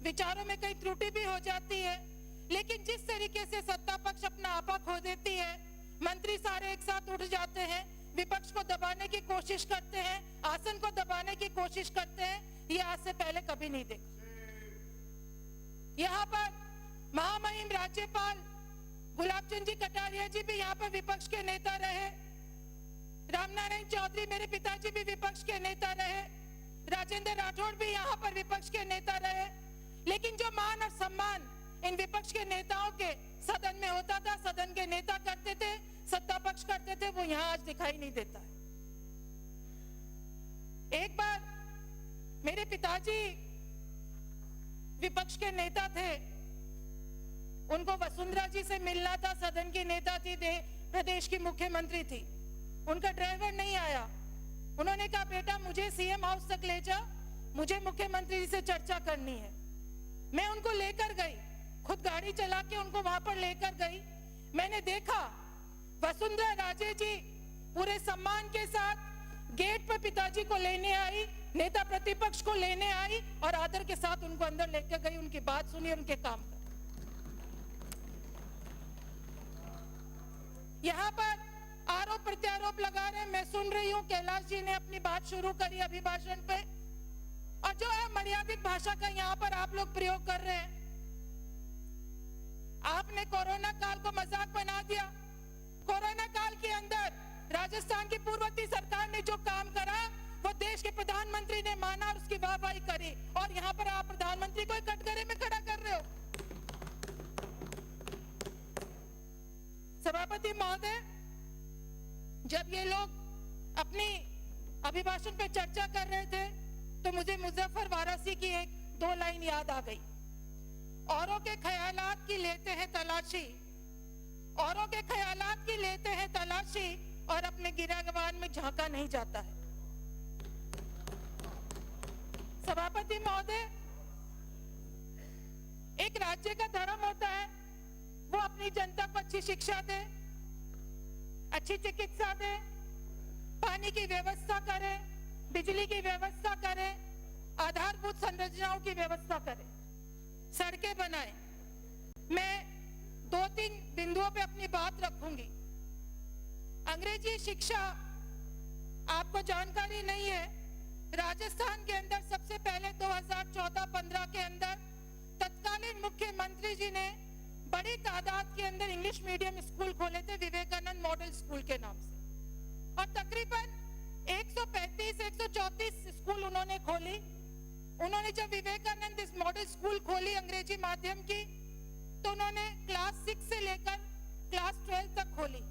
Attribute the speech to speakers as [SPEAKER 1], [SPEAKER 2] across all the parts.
[SPEAKER 1] विचारों में कई त्रुटि भी हो जाती है, लेकिन जिस तरीके से सत्ता पक्ष अपना आपा खो देती है, मंत्री सारे एक साथ उठ जाते हैं, विपक्ष को दबाने की कोशिश करते हैं, आसन को दबाने की कोशिश करते हैं, ये आज से पहले कभी नहीं देखा। यहाँ पर महामहिम राज्यपाल गुलाब चंद जी कटारिया जी भी यहाँ पर विपक्ष के नेता रहे, रामनारायण चौधरी मेरे पिताजी भी विपक्ष के नेता रहे, राजेंद्र राठौड़ भी यहाँ पर विपक्ष के नेता रहे, लेकिन जो मान और सम्मान इन विपक्ष के नेताओं के सदन में होता था, सदन के नेता करते थे, सत्ता पक्ष करते थे, वो यहाँ आज दिखाई नहीं देता है। एक बार मेरे पिताजी विपक्ष के नेता थे, उनको वसुंधरा जी से मिलना था, सदन की नेता थी, प्रदेश की मुख्यमंत्री थी, उनका ड्राइवर नहीं आया। उन्होंने कहा बेटा मुझे सीएम हाउस तक ले जा, मुझे मुख्यमंत्री जी से चर्चा करनी है। मैं उनको लेकर गई, खुद गाड़ी चला के उनको वहां पर लेकर गई। मैंने देखा वसुंधरा राजे जी पूरे सम्मान के साथ गेट पर पिताजी को लेने आई, नेता प्रतिपक्ष को लेने आई और आदर के साथ उनको अंदर लेकर गई, उनकी बात सुनी, उनके काम कर। यहाँ पर आरोप प्रत्यारोप लगा रहे हैं, मैं सुन रही हूँ, कैलाश जी ने अपनी बात शुरू करी अभिभाषण पे, और जो अमर्यादित भाषा का यहाँ पर आप लोग प्रयोग कर रहे हैं। आपने कोरोना काल को मजाक बना दिया। कोरोना काल के अंदर राजस्थान की पूर्ववर्ती सरकार ने जो काम करा वो देश के प्रधानमंत्री ने माना और उसकी वाहवाही करी, और यहाँ पर आप प्रधानमंत्री को कटघरे में खड़ा कर रहे हो। सभापति महोदय, जब ये लोग अपनी अभिभाषण पे चर्चा कर रहे थे तो मुझे मुजफ्फर वारासी की एक दो लाइन याद आ गई। औरों के ख्यालात की लेते हैं तलाशी, औरों के ख्यालात की लेते हैं तलाशी, और अपने गिरहवान में झांका नहीं जाता है। सभापति महोदय, एक राज्य का धर्म होता है वो अपनी जनता को अच्छी शिक्षा दे, अच्छी चिकित्सा दे, पानी की व्यवस्था करे, बिजली की व्यवस्था करे, आधारभूत संरचनाओं की व्यवस्था करे, सड़कें बनाए। मैं 2-3 बिंदुओं पे अपनी बात रखूंगी। अंग्रेजी शिक्षा आपको जानकारी नहीं है, राजस्थान के अंदर सबसे पहले 2014-15 के अंदर तत्कालीन मुख्यमंत्री जी ने बड़ी तादाद के अंदर इंग्लिश मीडियम स्कूल खोले थे, विवेकानंद मॉडल स्कूल के नाम से, और तकरीबन 135-134 स्कूल उन्होंने खोली। उन्होंने जब विवेकानंद इस मॉडल स्कूल खोली अंग्रेजी माध्यम की, तो उन्होंने क्लास 6 से लेकर क्लास 12 तक खोली।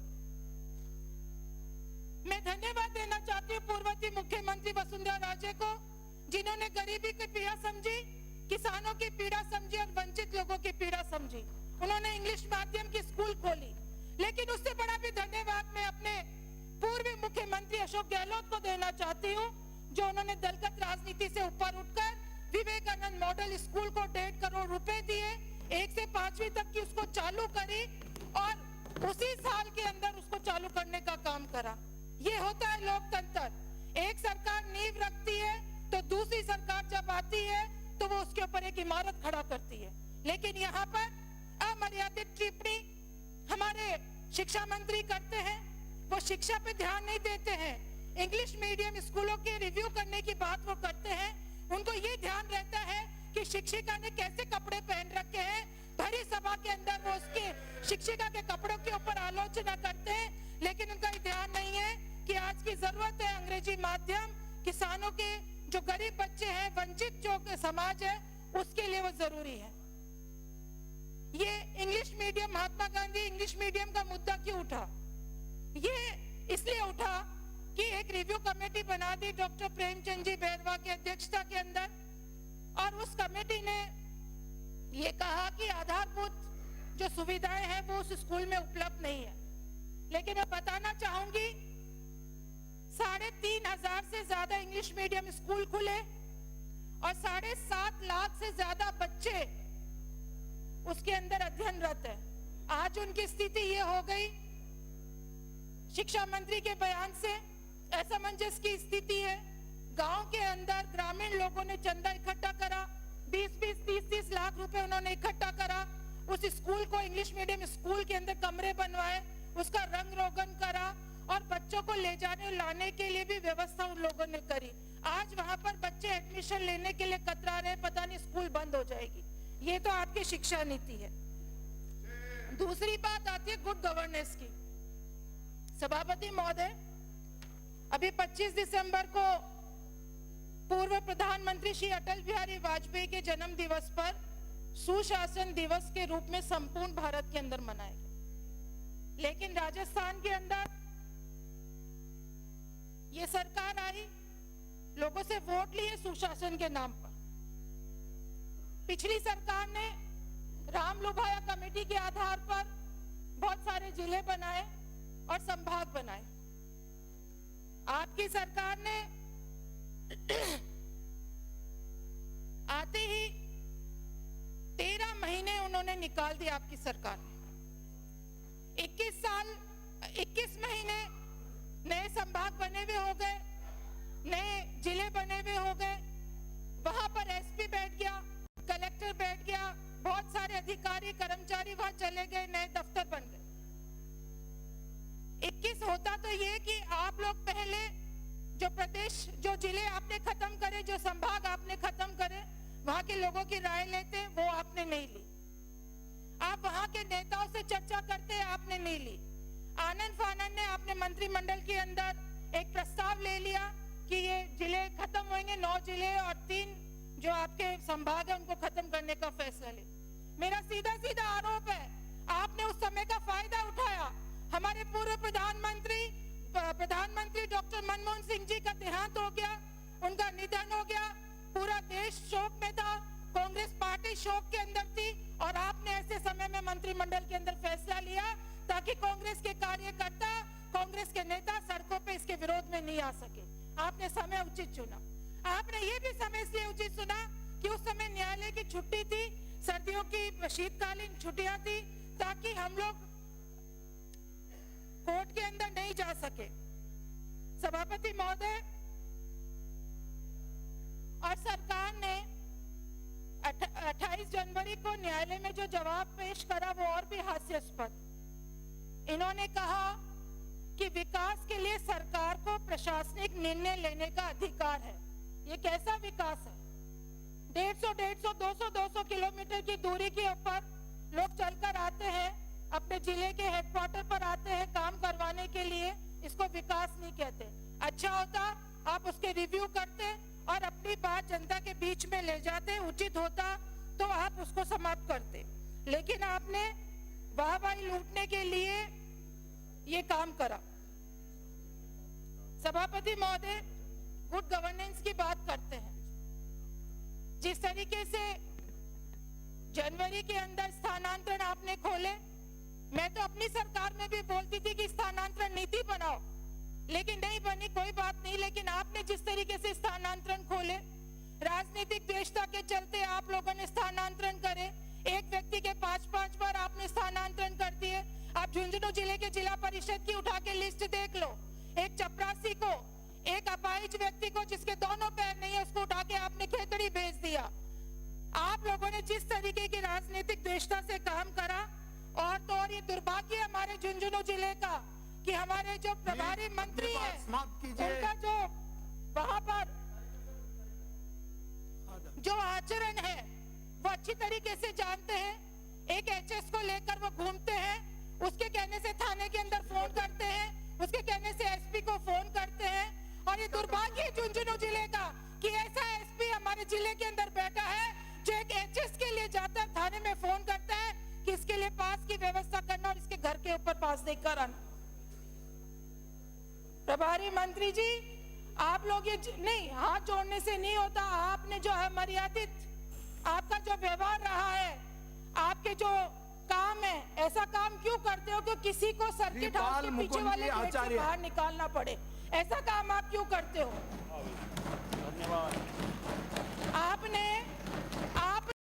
[SPEAKER 1] मैं धन्यवाद देना चाहती हूँ पूर्ववर्ती मुख्यमंत्री वसुंधरा राजे को, जिन्होंने गरीबी की पीड़ा समझी, किसानों की पीड़ा समझी और वंचित लोगों की पीड़ा समझी। उन्होंने इंग्लिश माध्यम की स्कूल खोली। लेकिन उससे बड़ा भी धन्यवाद मैं अपने पूर्व मुख्यमंत्री अशोक गहलोत को देना चाहती हूँ, जो उन्होंने दलगत राजनीति से ऊपर उठकर विवेकानंद मॉडल स्कूल को 1.5 करोड़ रुपए दिए, 1 से 5वीं तक की उसको चालू करी और उसी साल के अंदर उसको चालू करने का काम करा। ये होता है लोकतंत्र। एक सरकार नींव रखती है तो दूसरी सरकार जब आती है तो वो उसके ऊपर एक इमारत खड़ा करती है। लेकिन यहाँ पर अमर्यादित टिप्पणी हमारे शिक्षा मंत्री करते हैं, वो शिक्षा पे ध्यान नहीं देते हैं। इंग्लिश मीडियम स्कूलों के रिव्यू करने की बात वो करते हैं, उनको ये ध्यान रहता है कि शिक्षिका ने कैसे कपड़े पहन रखे हैं, भरी सभा के अंदर वो उसके शिक्षिका के कपड़ों के ऊपर आलोचना करते हैं। लेकिन उनका ध्यान नहीं है कि आज की जरूरत है अंग्रेजी माध्यम, किसानों के जो गरीब बच्चे हैं, वंचित जो समाज है, उसके लिए वो जरूरी है। ये English medium, Mahatma Gandhi English medium का मुद्दा क्यों उठा? ये इसलिए उठा कि एक रिव्यू कमेटी बना दी डॉक्टर प्रेमचंद जी बैरवा की अध्यक्षता के अंदर, और उस कमेटी ने ये कहा कि आधारभूत जो सुविधाएं हैं वो उस स्कूल में उपलब्ध नहीं है। लेकिन मैं बताना चाहूंगी 3,500 से ज्यादा इंग्लिश मीडियम स्कूल खुले और 7.5 लाख से ज्यादा बच्चे उसके अंदर अध्ययनरत है। आज उनकी स्थिति ये हो गई, शिक्षा मंत्री के बयान से असमंजस की स्थिति है। गांव के अंदर ग्रामीण लोगों ने चंदा इकट्ठा करा, 20-20, 30-30 रुपए उन्होंने इकट्ठा करा, उस स्कूल को इंग्लिश मीडियम स्कूल के अंदर कमरे बनवाए, उसका रंग रोगन करा और बच्चों को ले जाने और लाने के लिए भी व्यवस्था उन लोगों ने करी। आज वहां पर बच्चे एडमिशन लेने के लिए कतरा रहे, पता नहीं स्कूल बंद हो जाएगी। ये तो आपकी शिक्षा नीति है। दूसरी बात आती है गुड गवर्नेंस की। सभापति महोदय, अभी 25 दिसंबर को पूर्व प्रधानमंत्री श्री अटल बिहारी वाजपेयी के जन्म दिवस पर सुशासन दिवस के रूप में संपूर्ण भारत के अंदर मनाया गया, लेकिन राजस्थान के अंदर ये सरकार आई, लोगों से वोट लिए सुशासन के नाम पर। पिछली सरकार ने राम लुभाया कमेटी के आधार पर बहुत सारे जिले बनाए और संभाग बनाए। आपकी सरकार ने आते ही 13 महीने उन्होंने निकाल दिया। आपकी सरकार ने 21 महीने नए संभाग बने हुए हो गए, नए जिले बने हुए हो गए, वहां पर एसपी बैठ गया, कलेक्टर बैठ गया, बहुत सारे अधिकारी कर्मचारी वहां चले गए, नए दफ्तर बन गए। 21 होता तो ये कि आप लोग पहले जो प्रदेश, जो जिले आपने खत्म करे, जो संभाग आपने खत्म करे, वहां के लोगों की राय लेते, वो आपने नहीं ली। आप वहां के नेताओं से चर्चा करते, आपने नहीं ली। आनंद फानंद ने आपने मंत्रिमंडल के अंदर एक प्रस्ताव ले लिया कि ये जिले खत्म होंगे, 9 जिले और 3 जो आपके संभाग है उनको खत्म करने का फैसला ले। मेरा सीधा सीधा आरोप है, आपने उस समय का फायदा उठाया। हमारे पूर्व प्रधानमंत्री डॉक्टर मनमोहन सिंह जी का देहांत हो गया, उनका निधन हो गया, पूरा देश शोक में था, कांग्रेस पार्टी शोक के अंदर थी, और आपने ऐसे समय में मंत्रिमंडल के अंदर फैसला लिया ताकि कांग्रेस के कार्यकर्ता, कांग्रेस के नेता सड़कों पे इसके विरोध में नहीं आ सके। आपने समय उचित चुना। आपने ये भी समय इसलिए उचित चुना कि उस समय न्यायालय की छुट्टी थी, सर्दियों की शीतकालीन छुट्टियां थी, ताकि हम लोग कोर्ट के अंदर नहीं जा सके। सभापति महोदय, और सरकार ने 28 जनवरी को न्यायालय में जो जवाब पेश करा वो और भी हास्यास्पद। इन्होंने कहा कि विकास के लिए सरकार को प्रशासनिक निर्णय लेने का अधिकार है। ये कैसा विकास है? 150, 200 किलोमीटर की दूरी के ऊपर लोग चलकर आते हैं, अपने जिले के हेडक्वार्टर पर आते हैं काम करवाने के लिए। इसको विकास नहीं कहते। अच्छा होता आप उसके रिव्यू करते और अपनी बात जनता के बीच में ले जाते, उचित होता तो आप उसको समाप्त करते, लेकिन आपने वाहवाही लूटने के लिए ये काम करा। सभापति महोदय, गुड गवर्नेंस की बात करते हैं। जिस तरीके से जनवरी के अंदर स्थानांतरण आपने खोले, मैं तो अपनी सरकार में भी बोलती थी कि स्थानांतरण नीति बनाओ, लेकिन नहीं बनी, कोई बात नहीं। लेकिन आपने जिस तरीके से स्थानांतरण खोले, राजनीतिक द्वेषता के चलते आप लोगों ने स्थानांतरण करे। एक व्यक्ति के 5-5 बार आपने स्थानांतरण कर दिए। आप झुंझुनू जिले के जिला परिषद की उठा के लिस्ट देख लो। एक चपरासी को, एक अपाहिज व्यक्ति को जिसके दोनों पैर नहीं है, उसको उठा के आपने खेतड़ी भेज दिया। आप लोगों ने जिस तरीके की राजनीतिक द्वेषता से काम करा, और तो और ये दुर्भाग्य हमारे झुंझुनू जिले का कि हमारे जो प्रभारी मंत्री है उनका जो वहां पर जो आचरण है वो अच्छी तरीके से जानते हैं। एक एचएस को लेकर वो घूमते हैं, उसके कहने से थाने के अंदर फोन करते हैं, उसके कहने से एसपी को फोन करते हैं। और ये दुर्भाग्य है झुंझुनू जिले का कि ऐसा एसपी हमारे जिले के अंदर बैठा है जो एक एचएस के लिए जाता है, थाने में फोन करता है कि इसके लिए पास की व्यवस्था करना और इसके घर के ऊपर पास देकर आना। प्रभारी मंत्री जी, आप लोग ये नहीं, हाथ जोड़ने से नहीं होता। आपने जो है मर्यादित, आपका जो व्यवहार रहा है, आपके जो काम है, ऐसा काम क्यों करते हो कि किसी को सर्किट हाउस के पीछे वाले गेट से बाहर निकालना पड़े? ऐसा काम आप क्यों करते हो? धन्यवाद। आपने